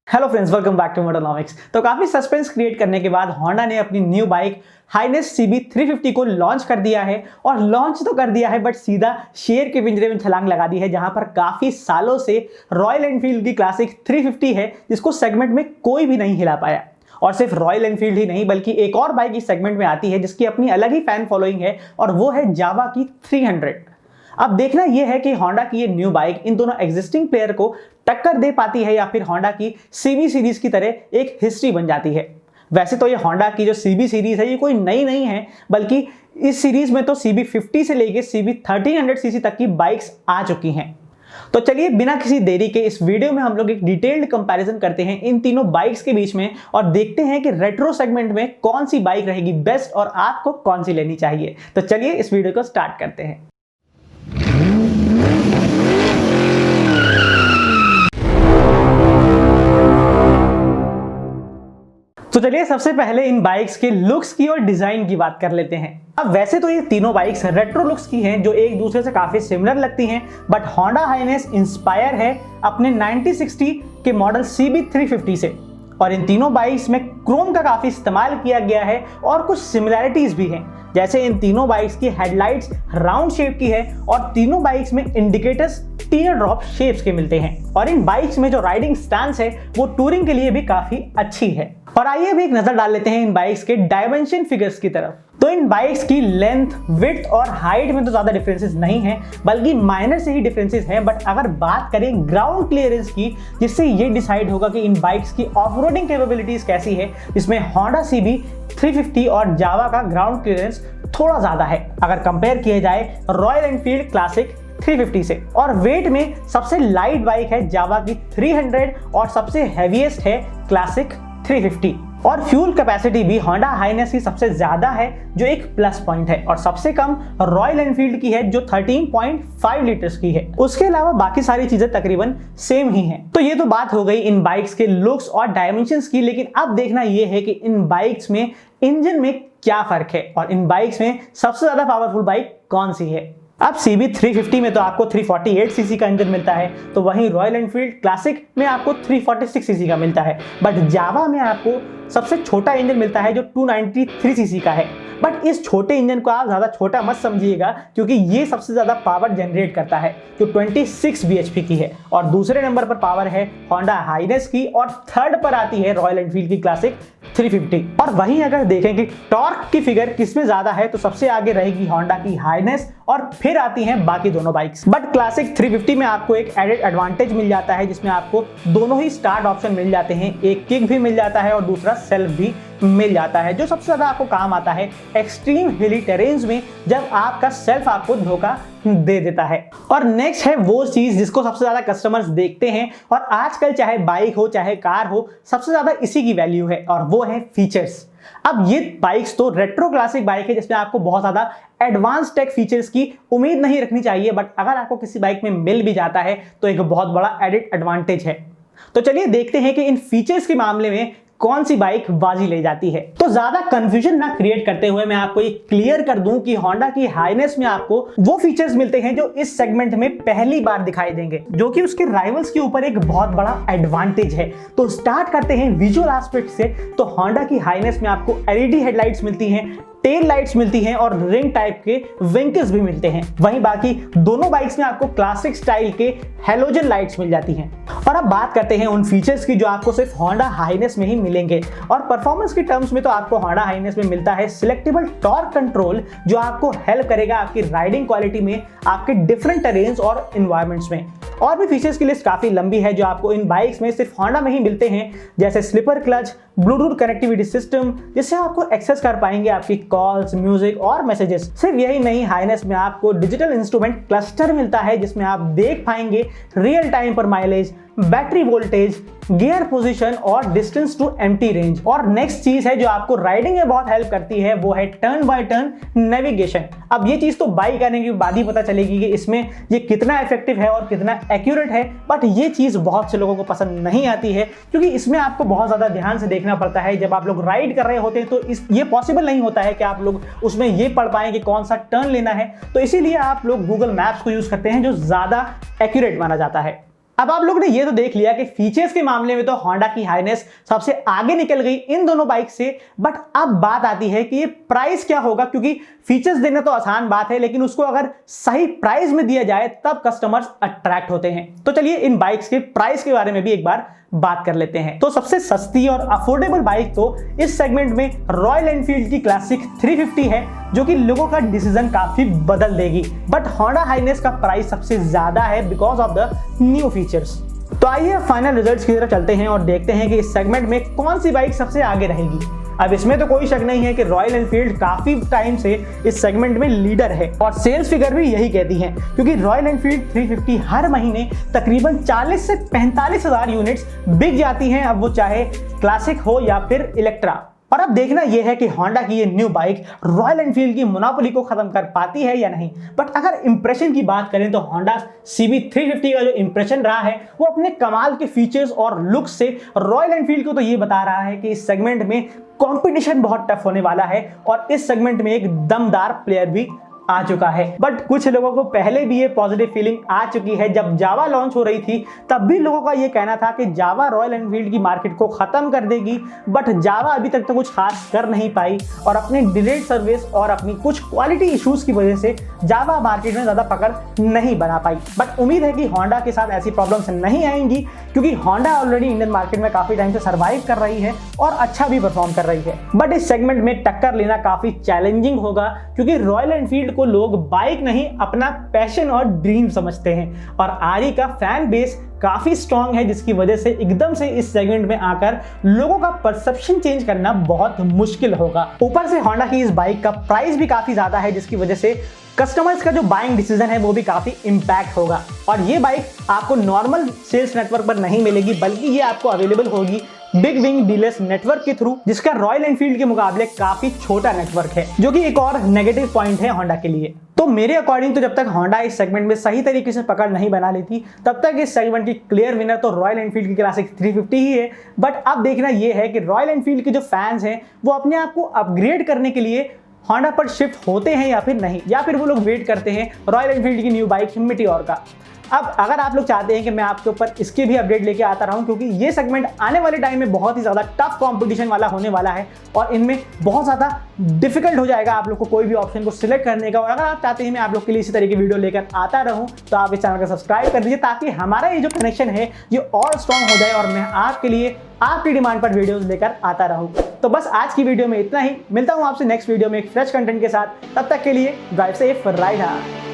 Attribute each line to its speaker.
Speaker 1: Hello friends, welcome back to Motonomics. तो काफी suspense create करने के बाद होंडा ने अपनी न्यू बाइक हाइनेस CB 350 को लॉन्च कर दिया है। और लॉन्च तो कर दिया है बट सीधा शेर के पिंजरे में छलांग लगा दी है, जहां पर काफी सालों से रॉयल एनफील्ड की क्लासिक 350 है जिसको सेगमेंट में कोई भी नहीं हिला पाया। और सिर्फ रॉयल एनफील्ड ही नहीं बल्कि एक और बाइक इस सेगमेंट में आती है जिसकी अपनी अलग ही फैन फॉलोइंग है, और वो है जावा की 300। अब देखना यह है कि होंडा की ये न्यू बाइक इन दोनों एग्जिस्टिंग प्लेयर को टक्कर दे पाती है या फिर होंडा की CB सीरीज की तरह एक हिस्ट्री बन जाती है। वैसे तो ये होंडा की जो CB सीरीज है ये कोई नई नहीं है, बल्कि इस सीरीज में तो CB 50 से लेके CB 1300cc तक की बाइक्स आ चुकी हैं। तो चलिए बिना किसी देरी के इस वीडियो में हम लोग एक डिटेल्ड कंपैरिजन करते हैं इन तीनों बाइक्स के बीच में, और देखते हैं कि रेट्रो सेगमेंट में कौन सी बाइक रहेगी बेस्ट और आपको कौन सी लेनी चाहिए। तो चलिए इस वीडियो को स्टार्ट करते हैं। तो चलिए सबसे पहले इन बाइक्स के लुक्स की और डिजाइन की बात कर लेते हैं। अब वैसे तो ये तीनों बाइक्स रेट्रो लुक्स की हैं जो एक दूसरे से काफी सिमिलर लगती हैं, बट होंडा हाइनेस इंस्पायर है अपने 1960 के मॉडल CB 350 से। और इन तीनों बाइक्स में क्रोम का काफी इस्तेमाल किया गया है और कुछ सिमिलैरिटीज भी हैं, जैसे इन तीनों बाइक्स की हेडलाइट्स राउंड शेप की है और तीनों बाइक्स में इंडिकेटर्स टीयर ड्रॉप शेप्स के मिलते हैं। और इन बाइक्स में जो राइडिंग स्टांस है वो टूरिंग के लिए भी काफी अच्छी है। और आइए भी एक नजर डाल लेते हैं इन बाइक्स के डायमेंशन फिगर्स की तरफ। तो इन बाइक्स की लेंथ, विड्थ और हाइट में तो ज्यादा डिफरेंसेस नहीं है, बल्कि माइनर से ही डिफरेंसेस हैं। बट अगर बात करें ग्राउंड क्लियरेंस की, जिससे ये डिसाइड होगा कि इन बाइक्स की ऑफ-रोडिंग कैपेबिलिटीज कैसी है, जिसमें होंडा CB 350 और जावा का ग्राउंड क्लियरेंस थोड़ा ज्यादा है अगर कंपेयर किया जाए रॉयल एनफील्ड क्लासिक 350 से। और वेट में सबसे लाइट बाइक है जावा की 300 और सबसे हैवीएस्ट है क्लासिक 350। और फ्यूल कैपेसिटी भी होंडा हाइनेस की सबसे ज्यादा है जो एक प्लस पॉइंट है, और सबसे कम रॉयल एनफील्ड की है जो 13.5 लीटर्स की है। उसके अलावा बाकी सारी चीजें तकरीबन सेम ही हैं। तो ये तो बात हो गई इन बाइक्स के लुक्स और डायमेंशंस की, लेकिन अब देखना ये है कि इन बाइक्स में इंजन में क्या फर्क है और इन बाइक्स में सबसे ज्यादा पावरफुल बाइक कौन सी है। अब CB 350 में तो आपको 348cc का इंजन मिलता है, तो वहीं रॉयल एनफील्ड क्लासिक में आपको 346cc का मिलता है। बट जावा में आपको सबसे छोटा इंजन मिलता है जो 293cc का है। बट इस छोटे इंजन को आप ज्यादा छोटा मत समझिएगा, क्योंकि ये सबसे ज्यादा पावर जनरेट करता है जो 26 bhp की है। और दूसरे नंबर पर पावर है होंडा हाइनेस की, और थर्ड पर आती है रॉयल एनफील्ड की क्लासिक 350। और वहीं अगर देखें कि टॉर्क की फिगर किसमें ज्यादा है, तो सबसे आगे रहेगी होंडा की हाइनेस और फिर आती हैं बाकी दोनों बाइक्स। बट क्लासिक 350 में आपको एक एडेड एडवांटेज मिल जाता है, जिसमें आपको दोनों ही स्टार्ट ऑप्शन मिल जाते हैं, एक किक भी मिल जाता है और दूसरा सेल्फ भी मिल जाता है, जो सबसे ज्यादा आपको काम आता है एक्सट्रीम हिली टेरेन्स में, जब आपका सेल्फ आपको धोखा दे देता है। और नेक्स्ट है वो चीज जिसको सबसे ज्यादा कस्टमर्स देखते हैं, और आजकल चाहे बाइक हो चाहे कार हो, सबसे ज्यादा इसी की वैल्यू है, और वो है फीचर्स। अब ये बाइक्स तो रेट्रो क्लासिक बाइक है जिसमें आपको बहुत ज्यादा एडवांस टेक फीचर्स की उम्मीद नहीं रखनी चाहिए, बट अगर आपको किसी बाइक में मिल भी जाता है तो एक बहुत बड़ा एडेड एडवांटेज है। तो चलिए देखते हैं कि इन फीचर्स के मामले में कौन सी बाइक बाजी ले जाती है। तो ज्यादा कंफ्यूजन ना क्रिएट करते हुए मैं आपको ये क्लियर कर दूं कि होंडा की हाइनेस में आपको वो फीचर्स मिलते हैं जो इस सेगमेंट में पहली बार दिखाई देंगे, जो कि उसके राइवल्स के ऊपर एक बहुत बड़ा एडवांटेज है। तो स्टार्ट करते हैं विजुअल एस्पेक्ट से। तो होंडा की हाइनेस में आपको LED हेडलाइट्स मिलती हैं, टेल लाइट्स मिलती हैं और रिंग टाइप के विंकर्स भी मिलते हैं। वहीं बाकी दोनों बाइक्स में आपको क्लासिक स्टाइल के हेलोजन लाइट्स मिल जाती हैं। और अब बात करते हैं उन फीचर्स की जो आपको सिर्फ होंडा हाइनेस में ही मिलेंगे। और परफॉर्मेंस की टर्म्स में तो आपको होंडा हाइनेस में मिलता है सिलेक्टेबल टॉर्क कंट्रोल, जो आपको हेल्प करेगा आपकी राइडिंग क्वालिटी में, आपके डिफरेंट टेरेन्स और एनवायरमेंट्स में। और भी फीचर्स की लिस्ट काफी लंबी है जो आपको इन बाइक्स में सिर्फ होंडा में ही मिलते हैं, जैसे slipper clutch, Bluetooth connectivity system, जिससे आपको एक्सेस कर पाएंगे आपकी कॉल्स, म्यूजिक और मैसेजेस। सिर्फ यही नहीं, हाइनेस में आपको डिजिटल इंस्ट्रूमेंट क्लस्टर मिलता है जिसमें आप देख पाएंगे रियल टाइम पर mileage, battery voltage, gear position और डिस्टेंस टू एम्प्टी रेंज। और नेक्स्ट चीज है जो आपको राइडिंग में बहुत हेल्प करती है, वो है टर्न बाय टर्न नेविगेशन। अब ये चीज तो बाइक आने के बाद ही पता चलेगी कि इसमें ये कितना इफेक्टिव है और कितना एक्यूरेट है, बट ये चीज बहुत से लोगों को पसंद नहीं आती है, क्योंकि इसमें आपको बहुत ज्यादा ध्यान से देखना पड़ता है। जब आप लोग राइड कर रहे होते हैं तो ये पॉसिबल नहीं होता है कि आप लोग उसमें ये पढ़ पाएं कि कौन सा टर्न लेना है। तो इसीलिए आप लोग गूगल मैप्स को यूज करते हैं, जो ज्यादा एक्यूरेट माना जाता है। अब आप लोग ने ये तो देख लिया कि फीचर्स के मामले में तो होंडा की हाइनेस सबसे आगे निकल गई इन दोनों बाइक से, बट अब बात आती है कि ये प्राइस क्या होगा, क्योंकि फीचर्स देना तो आसान बात है, लेकिन उसको अगर सही प्राइस में दिया जाए तब कस्टमर्स अट्रैक्ट होते हैं। तो चलिए इन बाइक्स के प्राइस के बारे में भी एक बार बात कर लेते हैं। तो सबसे सस्ती और अफोर्डेबल बाइक तो इस सेगमेंट में रॉयल एनफील्ड की क्लासिक 350 है, जो कि लोगों का डिसीजन काफी बदल देगी। बट होंडा हाइनेस का प्राइस सबसे ज्यादा है because of the new features. तो आइए फाइनल रिजल्ट्स की तरफ चलते हैं और देखते हैं कि इस सेगमेंट में कौन सी बाइक सबसे आगे रहेगी। अब इसमें तो कोई शक नहीं है कि रॉयल एनफील्ड काफी टाइम से इस सेगमेंट में लीडर है और सेल्स फिगर भी यही कहती हैं, क्योंकि रॉयल एनफील्ड 350 हर महीने तकरीबन 40 से 45 हजार यूनिट्स बिक जाती हैं, अब वो चाहे क्लासिक हो या फिर इलेक्ट्रा। और अब देखना यह है कि होंडा की ये न्यू बाइक रॉयल एनफील्ड की मोनोपोली को खत्म कर पाती है या नहीं। बट अगर इंप्रेशन की बात करें तो होंडा CB350 का जो इंप्रेशन रहा है वो अपने कमाल के फीचर्स और लुक से रॉयल एनफील्ड को तो ये बता रहा है कि इस सेगमेंट में कंपटीशन बहुत टफ होने वाला है और इस सेगमेंट में एक दमदार प्लेयर भी आ चुका है। बट कुछ लोगों को पहले भी ये पॉजिटिव फीलिंग आ चुकी है। जब जावा लॉन्च हो रही थी तब भी लोगों का ये कहना था कि जावा रॉयल एनफील्ड की मार्केट को खत्म कर देगी, बट जावा अभी तक तो कुछ खास कर नहीं पाई और अपने डिलेड सर्विस और अपनी कुछ क्वालिटी इश्यूज की वजह से जावा मार्केट में ज्यादा पकड़ नहीं बना पाई। बट उम्मीद है कि होंडा के साथ ऐसी प्रॉब्लम्स नहीं आएंगी, क्योंकि होंडा ऑलरेडी इंडियन मार्केट में काफी टाइम से सर्वाइव कर रही है और अच्छा भी परफॉर्म कर रही है। बट इस सेगमेंट में टक्कर लेना काफी चैलेंजिंग होगा, क्योंकि रॉयल एनफील्ड को लोग बाइक नहीं अपना पैशन और ड्रीम समझते हैं और आरई का फैन बेस काफी स्ट्रांग है, जिसकी वजह से एकदम से इस सेगमेंट में आकर लोगों का परसेप्शन चेंज करना बहुत मुश्किल होगा। ऊपर से होंडा की इस बाइक का प्राइस भी काफी ज्यादा है, जिसकी वजह से कस्टमर्स का जो बाइंग डिसीजन है वो भी काफी इंपैक्ट होगा। और ये बाइक आपको नॉर्मल सेल्स नेटवर्क पर नहीं मिलेगी, बल्कि ये आपको अवेलेबल होगी बिग विंग डीलर्स नेटवर्क के थ्रू, जिसका रॉयल एनफील्ड के मुकाबले काफी छोटा नेटवर्क है, जो कि एक और नेगेटिव पॉइंट है होंडा के लिए। तो मेरे अकॉर्डिंग तो जब तक होंडा इस सेगमेंट में सही तरीके से पकड़ नहीं बना लेती तब तक इस सेगमेंट की क्लियर विनर तो रॉयल एनफील्ड की क्लासिक 350 ही है। बट अब देखना यह है कि रॉयल एनफील्ड के जो फैंस हैं वो अपने आप को अपग्रेड करने के लिए होंडा पर शिफ्ट होते हैं या फिर नहीं, या फिर वो लोग वेट करते हैं रॉयल एनफील्ड की न्यू बाइक मीटियोर का। अब अगर आप लोग चाहते हैं कि मैं आपके ऊपर इसके भी अपडेट लेके आता रहूं, क्योंकि ये सेगमेंट आने वाले टाइम में बहुत ही ज़्यादा टफ कंपटीशन वाला होने वाला है और इनमें बहुत ज़्यादा डिफिकल्ट हो जाएगा आप लोग को कोई भी ऑप्शन को सिलेक्ट करने का। और अगर आप चाहते हैं मैं आप लोग के लिए इसी तरह की वीडियो लेकर आता रहूं तो आप इस चैनल को सब्सक्राइब कर दीजिए, ताकि हमारा ये जो कनेक्शन है ये और स्ट्रॉन्ग हो जाए और मैं आपके लिए आपकी डिमांड पर वीडियोस लेकर आता रहूं। तो बस आज की वीडियो में इतना ही, मिलता हूं आपसे नेक्स्ट वीडियो में एक फ्रेश कंटेंट के साथ। तब तक के लिए ड्राइव सेफ, राइड हार्ड।